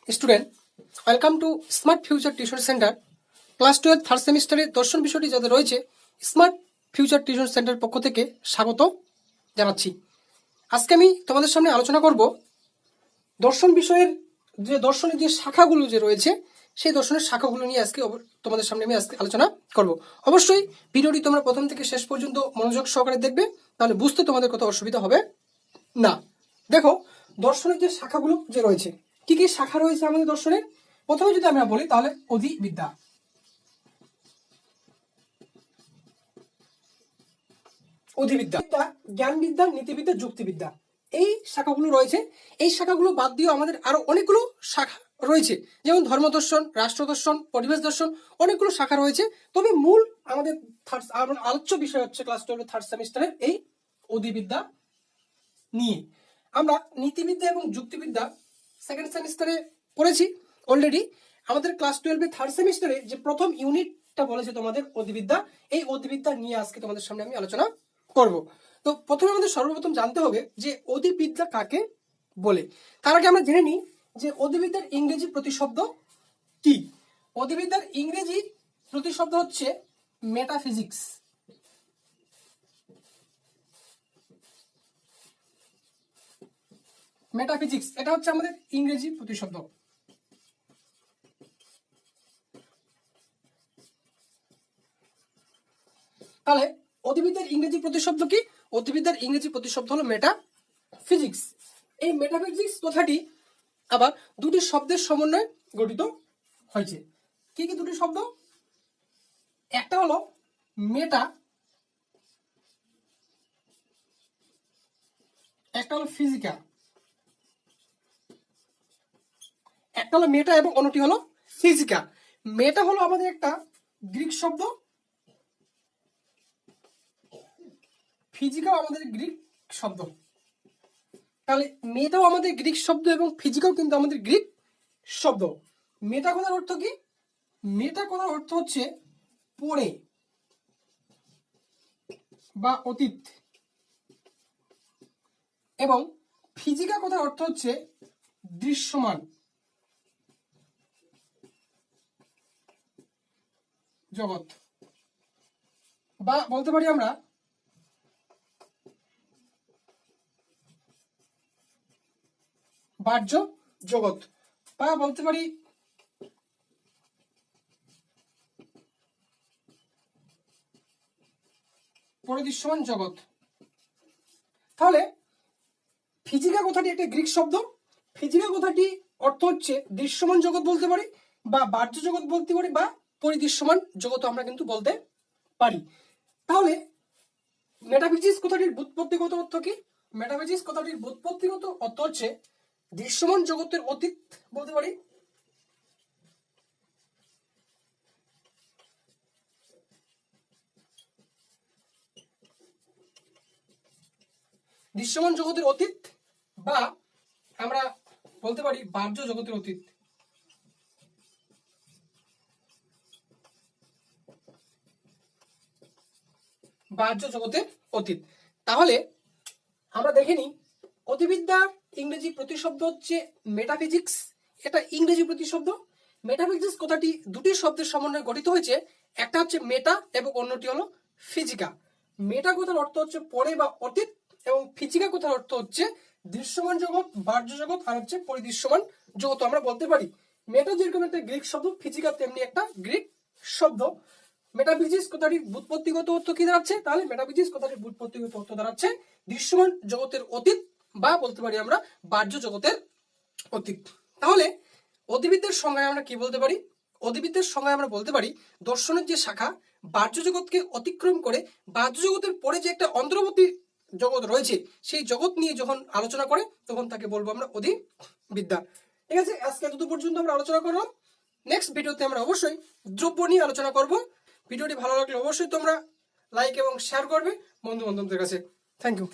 Student, welcome to smart future tuition centre. Class 12 third সেমিস্টারের দর্শন বিষয়টি যাদের রয়েছে, স্মার্ট ফিউচার টিউশন সেন্টার পক্ষ থেকে স্বাগত জানাচ্ছি। আজকে আমি তোমাদের সামনে আলোচনা করব দর্শন বিষয়ের দর্শনের যে শাখাগুলো যে রয়েছে, সেই দর্শনের শাখাগুলো নিয়ে আজকে তোমাদের সামনে আমি আজকে আলোচনা করব। অবশ্যই ভিডিওটি তোমরা প্রথম থেকে শেষ পর্যন্ত মনোযোগ সহকারে দেখবে, তাহলে বুঝতে তোমাদের কত অসুবিধা হবে না। দেখো, দর্শনের যে শাখাগুলো যে রয়েছে, কি কি শাখা রয়েছে আমাদের দর্শনের? প্রথমে যদি আমরা বলি তাহলে অধিবিদ্যা, জ্ঞানবিদ্যা, নীতিবিদ্যা, যুক্তিবিদ্যা, এই শাখাগুলো রয়েছে। এই শাখাগুলো বাদ দিয়েও আমাদের আরো অনেকগুলো শাখা রয়েছে, যেমন ধর্মদর্শন, রাষ্ট্রদর্শন, পরিবেশ দর্শন, অনেকগুলো শাখা রয়েছে। তবে মূল আমাদের আলোচ্য বিষয় হচ্ছে ক্লাস 12 থার্ড সেমিস্টারের এই অধিবিদ্যা নিয়ে। আমরা নীতিবিদ্যা এবং যুক্তিবিদ্যা সেকেন্ড সেমিস্টারে পড়েছি অলরেডি। আমাদের ক্লাস 12 থার্ড সেমিস্টারে যে প্রথম ইউনিটটা বলেছে তোমাদের অধিবিদ্যা, এই অধিবিদ্যা নিয়ে আজকে তোমাদের সামনে আমি আলোচনা করব। তো প্রথমে আমাদের সর্বপ্রথম জানতে হবে যে অধিবিদ্যা কাকে বলে। তার আগে আমরা জেনে নিই যে অধিবিদ্যার ইংরেজি প্রতিশব্দ কি। অধিবিদ্যার ইংরেজি প্রতিশব্দ হচ্ছে মেটাফিজিক্স। মেটাফিজিক্স, এটা হচ্ছে আমাদের ইংরেজি প্রতিশব্দ। তাহলে অধিবিদ্যার ইংরেজি প্রতিশব্দ কি? অধিবিদ্যার ইংরেজি প্রতিশব্দ হলো মেটাফিজিক্স। এই মেটাফিজিক্স কথাটি আবার দুটি শব্দের সমন্বয়ে গঠিত হয়েছে। কি কি দুটি শব্দ? একটা হলো মেটা, একটা হলো ফিজিকা। একটা হলো মেটা এবং অন্যটি হলো ফিজিকা। মেটা হলো আমাদের একটা গ্রিক শব্দ, ফিজিকাও আমাদের গ্রিক শব্দ। তাহলে মেটাও আমাদের গ্রিক শব্দ এবং ফিজিকাও কিন্তু আমাদের গ্রিক শব্দ। মেটা কথার অর্থ কি? মেটা কথার অর্থ হচ্ছে পরে বা অতীত, এবং ফিজিকা কথার অর্থ হচ্ছে দৃশ্যমান জগৎ, বা বলতে পারি আমরা বাহ্য জগৎ, বা বলতে পারি পরিদৃশ্যমান জগৎ। তাহলে ফিজিকা কথাটি একটা গ্রিক শব্দ। ফিজিকা কথাটি অর্থ হচ্ছে দৃশ্যমান জগৎ বলতে পারি, বা বাহ্য জগৎ বলতে পারি, বা পরিদৃশ্যমান জগৎ আমরা কিন্তু বলতে পারি। তাহলে মেটাফিজিক্স কথাটির ব্যুৎপত্তিগত অর্থ কি? মেটাফিজিক্স কথাটির ব্যুৎপত্তিগত অর্থ হচ্ছে দৃশ্যমান জগতের অতীত বলতে পারি, দৃশ্যমান জগতের অতীত, বা আমরা বলতে পারি বাহ্য জগতের অতীত। বাহ্য জগতের অতীত। তাহলে আমরা দেখে নিই, অধিবিদ্যার ইংরেজি প্রতিশব্দ হচ্ছে মেটাফিজিক্স। এটা ইংরেজি প্রতিশব্দ। মেটাফিজিক্স কথাটি দুটি শব্দের সমন্বয়ে গঠিত হয়েছে, একটা হচ্ছে মেটা এবং অন্যটি হলো ফিজিকা। মেটা কথার অর্থ হচ্ছে পরে বা অতীত, এবং ফিজিকা কথার অর্থ হচ্ছে দৃশ্যমান জগৎ, বাহ্য জগৎ, আর হচ্ছে পরিদৃশ্যমান জগৎ আমরা বলতে পারি। মেটা যেরকম একটা গ্রিক শব্দ, ফিজিকা তেমনি একটা গ্রিক শব্দ। মেটাফিজিক্স কথাটির ব্যুৎপত্তিগত অর্থ কি দাঁড়াচ্ছে? তাহলে মেটাফিজিক্স কথাটির ব্যুৎপত্তিগত অর্থ দাঁড়াচ্ছে দৃশ্যমান জগতের অতীত, বা বলতে পারি আমরা বাহ্য জগতের অতীত। তাহলে অধিবিদ্যার সংজ্ঞায় আমরা কি বলতে পারি? অধিবিদ্যার সংজ্ঞায় আমরা বলতে পারি দর্শনের যে শাখা বাহ্য জগৎকে অতিক্রম করে বাহ্য জগতের পরে যে একটা অন্তর্বর্তী জগৎ রয়েছে, সেই জগৎ নিয়ে যখন আলোচনা করে তখন তাকে বলবো আমরা অধিবিদ্যা। ঠিক আছে, আজকে এত পর্যন্ত আমরা আলোচনা করলাম। নেক্সট ভিডিওতে আমরা অবশ্যই দ্রব্য নিয়ে আলোচনা করব। ভিডিওটি ভালো লাগলে অবশ্যই তোমরা লাইক এবং শেয়ার করবে বন্ধু বান্ধবদের কাছে। Thank you.